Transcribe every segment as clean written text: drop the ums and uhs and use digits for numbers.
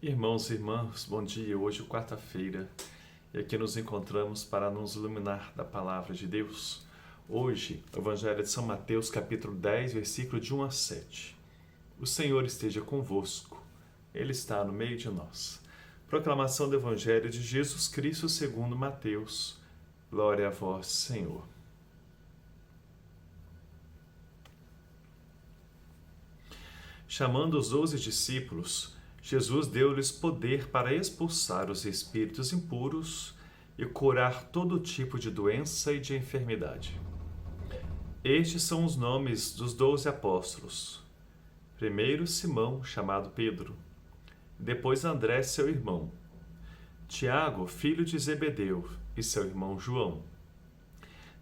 Irmãos e irmãs, bom dia. Hoje é quarta-feira e aqui nos encontramos para nos iluminar da Palavra de Deus. Hoje, o Evangelho de São Mateus, capítulo 10, versículo de 1 a 7. O Senhor esteja convosco, Ele está no meio de nós. Proclamação do Evangelho de Jesus Cristo segundo Mateus. Glória a vós, Senhor. Chamando os 12 discípulos, Jesus deu-lhes poder para expulsar os espíritos impuros e curar todo tipo de doença e de enfermidade. Estes são os nomes dos 12 apóstolos. Primeiro, Simão, chamado Pedro. Depois, André, seu irmão. Tiago, filho de Zebedeu, e seu irmão João.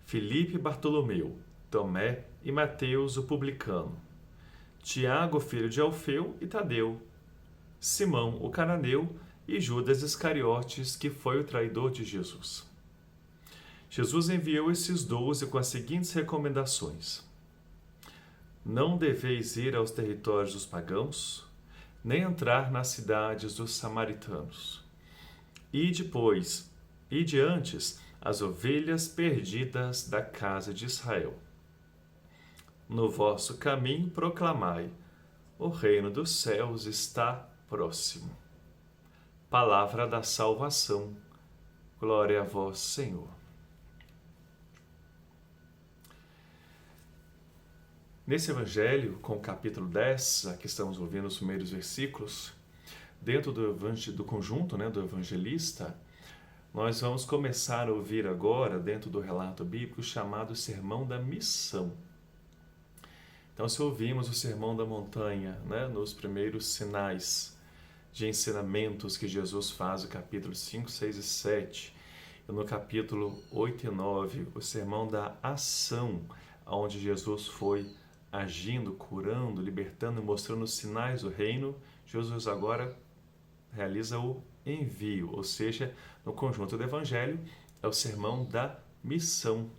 Filipe e Bartolomeu, Tomé e Mateus, o publicano. Tiago, filho de Alfeu e Tadeu. Simão, o cananeu, e Judas Iscariotes, que foi o traidor de Jesus. Jesus enviou esses 12 com as seguintes recomendações: não deveis ir aos territórios dos pagãos, nem entrar nas cidades dos samaritanos. Ide antes as ovelhas perdidas da casa de Israel. No vosso caminho proclamai: o reino dos céus está próximo. Palavra da salvação. Glória a vós, Senhor. Nesse Evangelho, com o capítulo 10, aqui estamos ouvindo os primeiros versículos, dentro do conjunto do evangelista, nós vamos começar a ouvir agora, dentro do relato bíblico, chamado Sermão da Missão. Então, se ouvimos o Sermão da Montanha, nos primeiros sinais de ensinamentos que Jesus faz, no capítulo 5, 6 e 7, e no capítulo 8 e 9, o Sermão da Ação, onde Jesus foi agindo, curando, libertando e mostrando os sinais do reino, Jesus agora realiza o envio, ou seja, no conjunto do Evangelho, é o Sermão da Missão,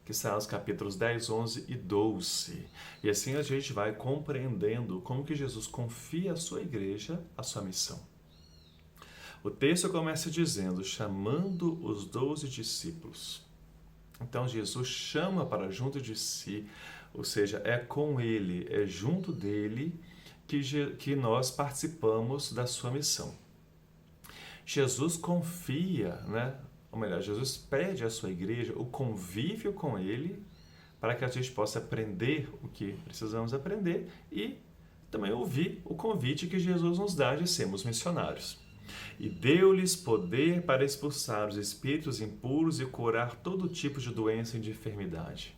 que está nos capítulos 10, 11 e 12. E assim a gente vai compreendendo como que Jesus confia à sua igreja a sua missão. O texto começa dizendo, chamando os 12 discípulos. Então Jesus chama para junto de si, ou seja, é com ele, é junto dele que nós participamos da sua missão. Jesus confia, ou melhor, Jesus pede à sua igreja o convívio com ele para que a gente possa aprender o que precisamos aprender e também ouvir o convite que Jesus nos dá de sermos missionários. E deu-lhes poder para expulsar os espíritos impuros e curar todo tipo de doença e de enfermidade.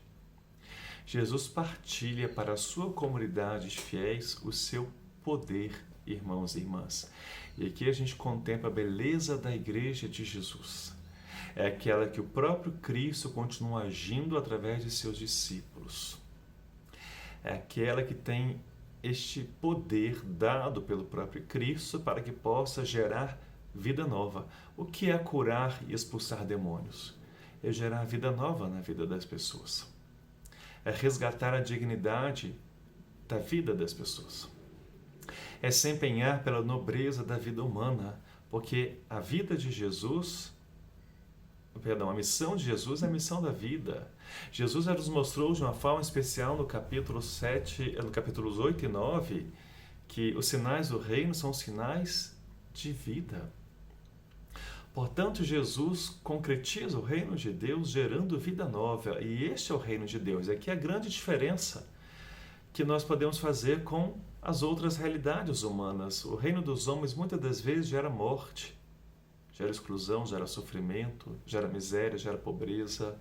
Jesus partilha para a sua comunidade de fiéis o seu poder, irmãos e irmãs. E aqui a gente contempla a beleza da igreja de Jesus. É aquela que o próprio Cristo continua agindo através de seus discípulos. É aquela que tem este poder dado pelo próprio Cristo para que possa gerar vida nova. O que é curar e expulsar demônios? É gerar vida nova na vida das pessoas. É resgatar a dignidade da vida das pessoas. É se empenhar pela nobreza da vida humana, porque a vida de Jesus... a missão de Jesus é a missão da vida. Jesus já nos mostrou de uma forma especial no capítulo 7, no capítulos 8 e 9, que os sinais do reino são sinais de vida. Portanto, Jesus concretiza o reino de Deus gerando vida nova, e este é o reino de Deus. Aqui é a grande diferença que nós podemos fazer com as outras realidades humanas. O reino dos homens muitas das vezes gera morte, gera exclusão, gera sofrimento, gera miséria, gera pobreza.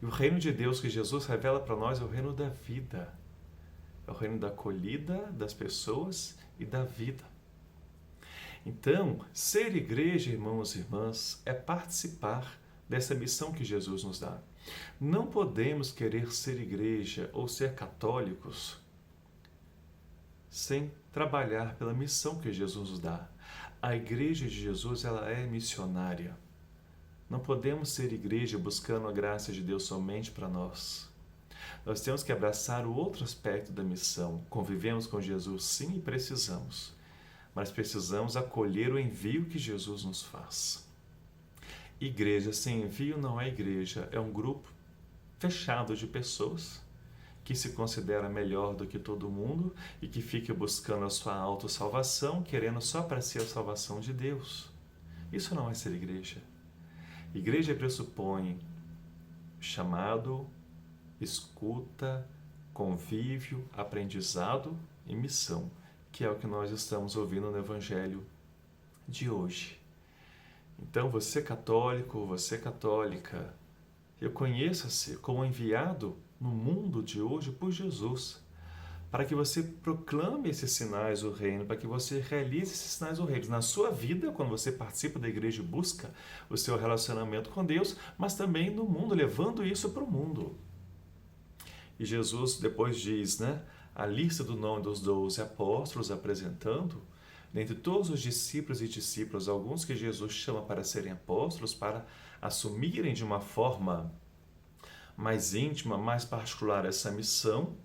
E o reino de Deus que Jesus revela para nós é o reino da vida. É o reino da acolhida das pessoas e da vida. Então, ser igreja, irmãos e irmãs, é participar dessa missão que Jesus nos dá. Não podemos querer ser igreja ou ser católicos sem trabalhar pela missão que Jesus nos dá. A igreja de Jesus, ela é missionária. Não podemos ser igreja buscando a graça de Deus somente para nós. Nós temos que abraçar o outro aspecto da missão. Convivemos com Jesus, sim, e precisamos. mas precisamos acolher o envio que Jesus nos faz. Igreja sem envio não é igreja, é um grupo fechado de pessoas que se considera melhor do que todo mundo e que fica buscando a sua autossalvação, querendo só para si a salvação de Deus. Isso não é ser igreja. Igreja pressupõe chamado, escuta, convívio, aprendizado e missão, que é o que nós estamos ouvindo no Evangelho de hoje. Então, você católico, você católica, reconheça-se como enviado no mundo de hoje por Jesus, para que você proclame esses sinais do reino, para que você realize esses sinais do reino na sua vida, quando você participa da igreja e busca o seu relacionamento com Deus, mas também no mundo, levando isso para o mundo. E Jesus depois diz, a lista do nome dos 12 apóstolos, apresentando, dentre todos os discípulos e discípulas, alguns que Jesus chama para serem apóstolos, para assumirem de uma forma mais íntima, mais particular essa missão.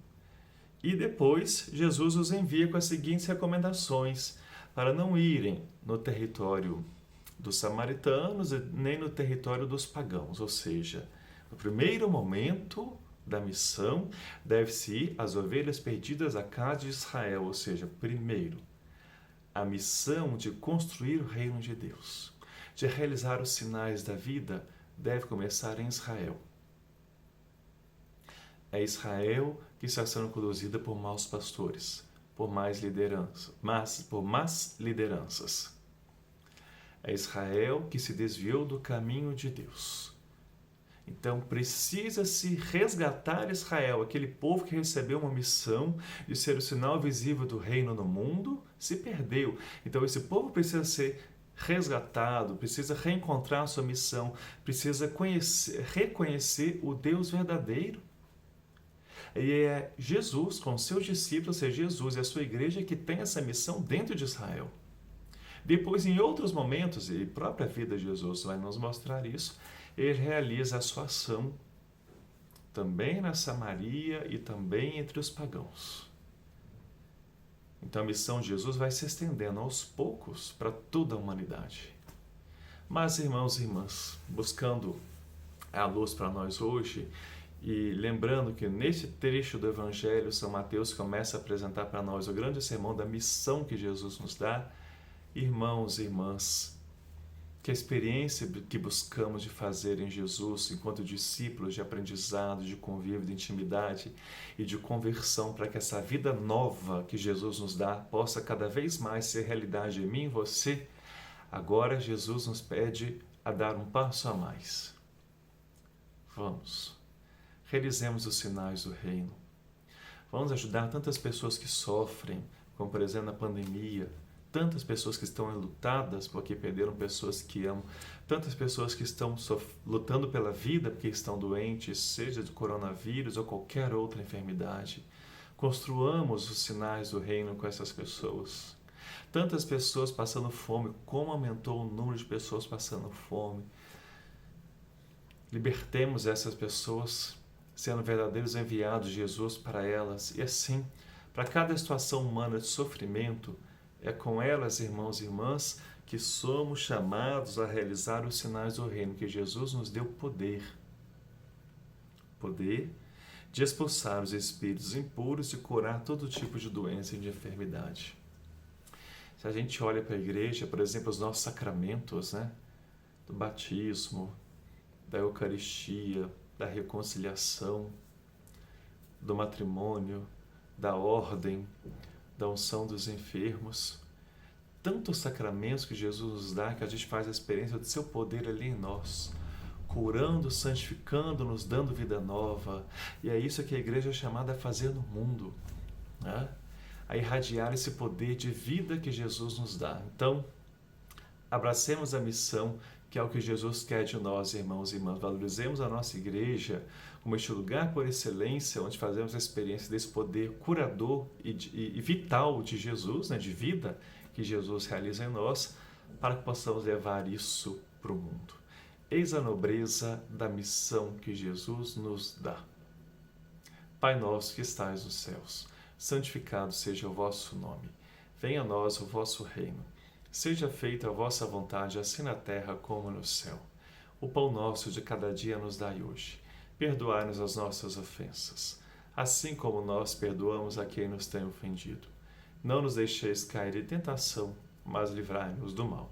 E depois Jesus os envia com as seguintes recomendações, para não irem no território dos samaritanos nem no território dos pagãos, ou seja, no primeiro momento da missão deve-se ir às ovelhas perdidas à casa de Israel, ou seja, primeiro, a missão de construir o reino de Deus, de realizar os sinais da vida, deve começar em Israel. É Israel que está sendo conduzida por maus pastores, por más lideranças. É Israel que se desviou do caminho de Deus. Então precisa-se resgatar Israel, aquele povo que recebeu uma missão de ser o sinal visível do reino no mundo, se perdeu. Então esse povo precisa ser resgatado, precisa reencontrar a sua missão, precisa reconhecer o Deus verdadeiro. E é Jesus, com seus discípulos, é Jesus e a sua igreja que tem essa missão dentro de Israel. Depois, em outros momentos, e a própria vida de Jesus vai nos mostrar isso, ele realiza a sua ação também na Samaria e também entre os pagãos. Então a missão de Jesus vai se estendendo aos poucos para toda a humanidade. Mas, irmãos e irmãs, buscando a luz para nós hoje, e lembrando que neste trecho do Evangelho, São Mateus começa a apresentar para nós o grande sermão da missão que Jesus nos dá. Irmãos e irmãs, que a experiência que buscamos de fazer em Jesus, enquanto discípulos, de aprendizado, de convívio, de intimidade e de conversão, para que essa vida nova que Jesus nos dá possa cada vez mais ser realidade em mim e você, agora Jesus nos pede a dar um passo a mais. Vamos. Realizemos os sinais do reino. Vamos ajudar tantas pessoas que sofrem, como por exemplo na pandemia, tantas pessoas que estão enlutadas porque perderam pessoas que amam, tantas pessoas que estão lutando pela vida porque estão doentes, seja do coronavírus ou qualquer outra enfermidade. Construamos os sinais do reino com essas pessoas. Tantas pessoas passando fome, como aumentou o número de pessoas passando fome. Libertemos essas pessoas, sendo verdadeiros enviados de Jesus para elas. E assim, para cada situação humana de sofrimento, é com elas, irmãos e irmãs, que somos chamados a realizar os sinais do reino, que Jesus nos deu poder. Poder de expulsar os espíritos impuros e curar todo tipo de doença e de enfermidade. Se a gente olha para a igreja, por exemplo, os nossos sacramentos, do batismo, da Eucaristia, da reconciliação, do matrimônio, da ordem, da unção dos enfermos. Tantos sacramentos que Jesus nos dá que a gente faz a experiência do seu poder ali em nós, curando, santificando, nos dando vida nova. E é isso que a igreja é chamada a fazer no mundo, a irradiar esse poder de vida que Jesus nos dá. Então, abracemos a missão que é o que Jesus quer de nós, irmãos e irmãs. Valorizemos a nossa igreja como este lugar por excelência, onde fazemos a experiência desse poder curador e vital de Jesus, de vida, que Jesus realiza em nós, para que possamos levar isso para o mundo. Eis a nobreza da missão que Jesus nos dá. Pai nosso que estais nos céus, santificado seja o vosso nome. Venha a nós o vosso reino. Seja feita a vossa vontade, assim na terra como no céu. O pão nosso de cada dia nos dai hoje. Perdoai-nos as nossas ofensas, assim como nós perdoamos a quem nos tem ofendido. Não nos deixeis cair em tentação, mas livrai-nos do mal.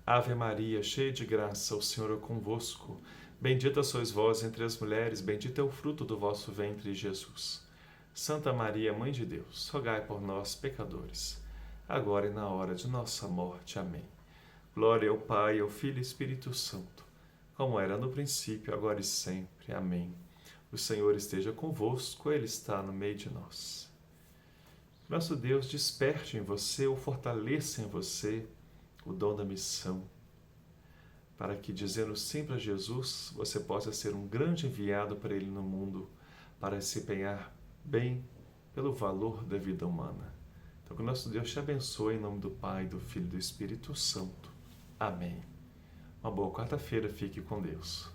Ave Maria, cheia de graça, o Senhor é convosco. Bendita sois vós entre as mulheres, bendito é o fruto do vosso ventre, Jesus. Santa Maria, Mãe de Deus, rogai por nós, pecadores, agora e na hora de nossa morte. Amém. Glória ao Pai, ao Filho e ao Espírito Santo, como era no princípio, agora e sempre. Amém. O Senhor esteja convosco, Ele está no meio de nós. Nosso Deus desperte em você, ou fortaleça em você o dom da missão, para que, dizendo sempre a Jesus, você possa ser um grande enviado para Ele no mundo, para se empenhar bem pelo valor da vida humana. Então, que o nosso Deus te abençoe em nome do Pai, do Filho e do Espírito Santo. Amém. Uma boa quarta-feira, fique com Deus.